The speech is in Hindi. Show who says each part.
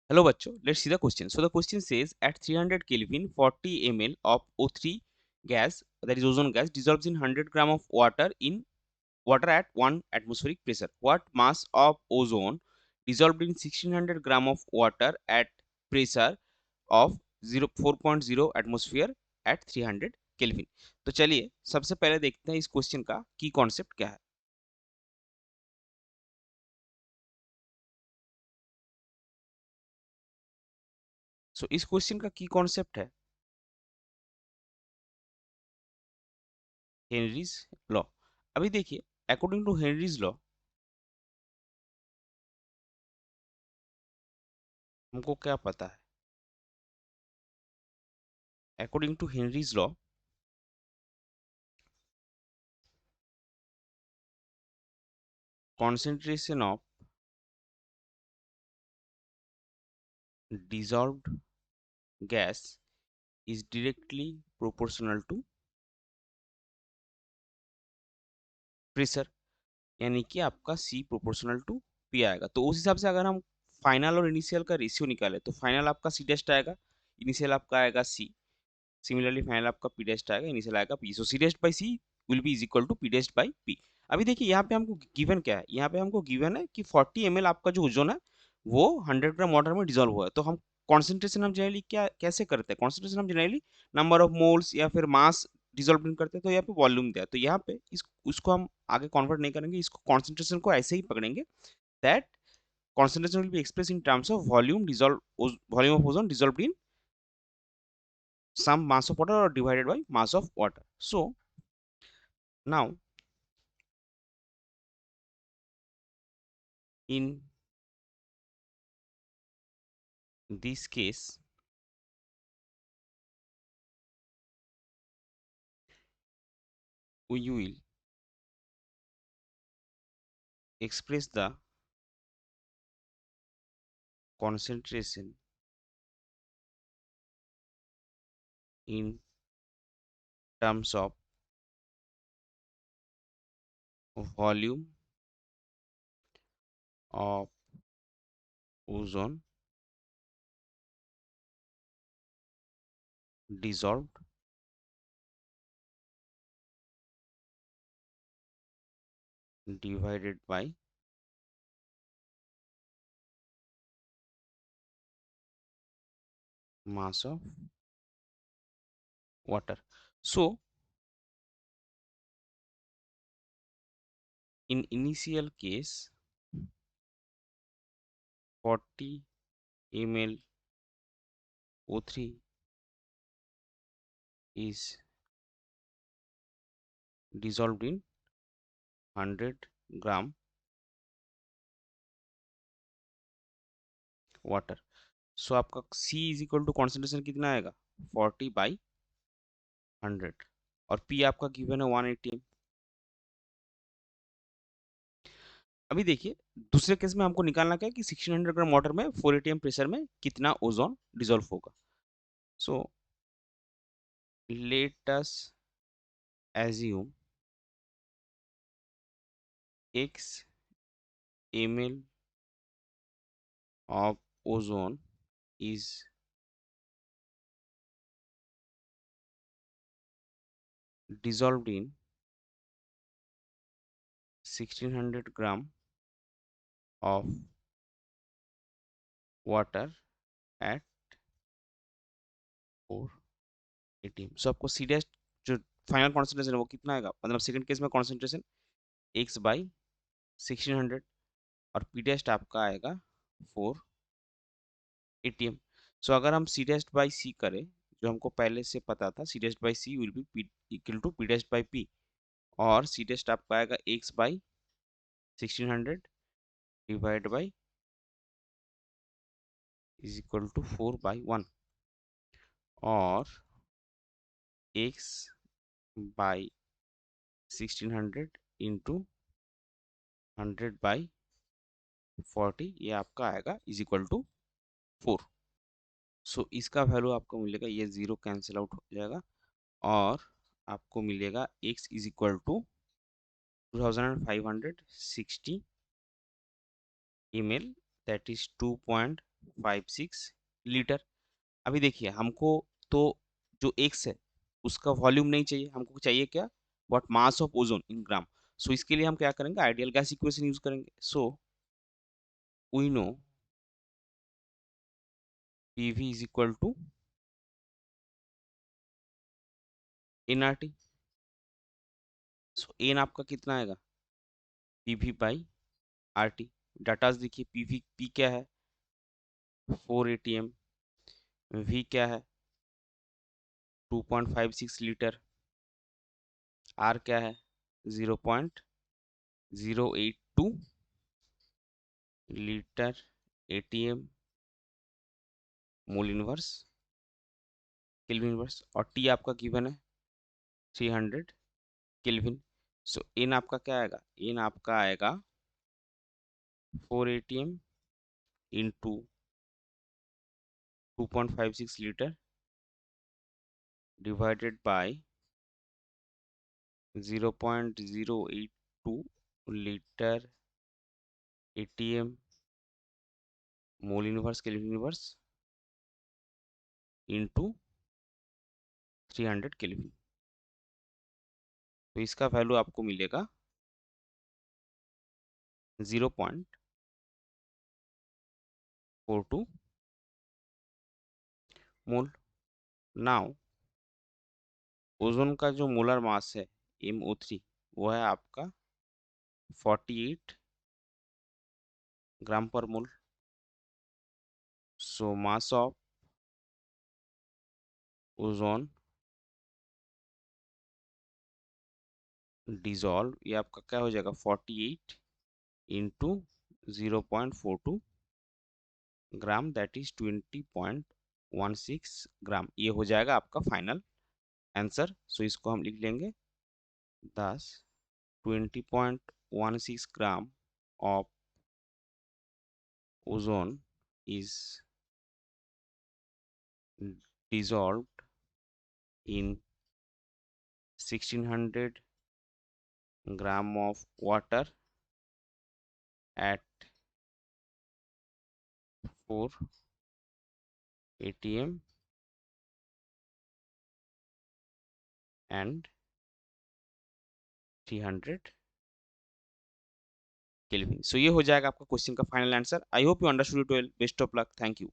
Speaker 1: Hello बच्चों, let's see the question. So the question says at 300 Kelvin 40 ml of O3 gas, that is ozone gas, dissolves in 100 gram of water in water at 1 atmospheric pressure. What mass of ozone dissolved in 1600 gram of water at pressure of 4.0 atmosphere at 300 Kelvin? तो चलिए सबसे पहले देखते हैं इस क्वेश्चन का की कॉन्सेप्ट क्या है. सो इस क्वेश्चन का की कॉन्सेप्ट है हेनरीज लॉ. अभी देखिए, अकॉर्डिंग टू हेनरीज लॉ हमको क्या पता है. According to Henry's law concentration of dissolved gas is directly proportional to pressure, यानी कि आपका C प्रोपोर्शनल टू P आएगा. तो उस हिसाब से अगर हम फाइनल और इनिशियल का रेशियो निकाले तो फाइनल आपका C डेस्ट आएगा, इनिशियल आपका आएगा C. सिमिलरली फाइनल आपका P डेस्ट आएगा, इनिशियल आएगा P. So C dash by C will be is equal to P dash by P. अभी देखिए यहाँ पे हमको गिवन क्या है, यहाँ पे हमको गिवन है कि 40 ml आपका जो ओजोन है वो 100 ग्राम वाटर में डिजोल्व हुआ है. तो हम कॉन्सेंट्रेशन हम जनरली क्या कैसे करते हैं, कॉन्सेंट्रेशन हम जनरली नंबर ऑफ मोल्स या फिर मास डिसॉल्व करते हैं. तो यहाँ पे वॉल्यूम दिया है, तो यहाँ पे इस उसको हम आगे कन्वर्ट नहीं करेंगे, इसको कॉन्सेंट्रेशन को ऐसे ही पकड़ेंगे. That concentration will be expressed in terms of volume of ozone dissolved in some mass of water or divided by mass of water. So now in this case we will express the concentration in terms of volume of ozone dissolved divided by mass of water. So in initial case 40 ml O3 is dissolved in 100 gram water. So आपका C is equal to concentration कितना आएगा 40/100 और P आपका गिवन है 180 m. अभी देखिए दूसरे केस में हमको निकालना क्या है कि 1600 ग्राम वाटर में 480 m प्रेशर में कितना ओजोन डिसॉल्व होगा. So let us assume x ml of ozone is dissolved in 1600 gram of water at 480 m. सो आपको सी डैश जो फाइनल कॉन्सेंट्रेशन है वो कितना आएगा, मतलब सेकंड केस में कॉन्सेंट्रेशन x बाई 1600 और पी टेस्ट आपका आएगा 480 m. सो अगर हम सी टेस्ट बाई सी करें जो हमको पहले से पता था, C test by C will be equal to P test by P, और सी टेस्ट आपका आएगा x by 1600 divide by is equal to 4/1 और x बाई 1600 इंटू 100/40 ये आपका आएगा इज इक्वल टू 4. सो इसका वैल्यू आपको मिलेगा, ये जीरो कैंसिल आउट हो जाएगा और आपको मिलेगा x is equal to 2560 ml, that is 2.5 2.56 litre. अभी देखिए हमको तो जो एक्स है उसका वॉल्यूम नहीं चाहिए, हमको चाहिए क्या, what mass of ozone in gram. So इसके लिए हम क्या करेंगे, आइडियल गैस इक्वेशन यूज करेंगे। So we know PV is equal to NRT. So N आपका कितना आएगा, पीवी बाई आरटी। डाटाज देखिए, पीवी पी क्या है 4 एटीएम, वी क्या है 2.56 लीटर, आर क्या है 0.082 litre ATM mole inverse kelvin inverse, और टी आपका गिवन है 300 केल्विन। सो एन आपका क्या आएगा, एन आपका आएगा 4 ATM into 2.56 litre divided by 0.082 litre ATM mole inverse kelvin inverse into 300 kelvin. तो इसका वैल्यू आपको मिलेगा 0.42 मोल। नाउ ओजोन का जो मोलर मास है MO3 वो है आपका 48 ग्राम पर मोल। सो मास ऑफ ओजोन डिजॉल्व, ये आपका क्या हो जाएगा 48 इंटू 0.42 ग्राम, दैट इज 20.16 ग्राम। ये हो जाएगा आपका फाइनल आंसर। सो इसको हम लिख लेंगे 20.16 gram of ozone is dissolved in 1600 gram of water at 4 atm and 300 kelvin. सो ये हो जाएगा आपका क्वेश्चन का final answer. I hope you understood it well. Best of luck, thank you.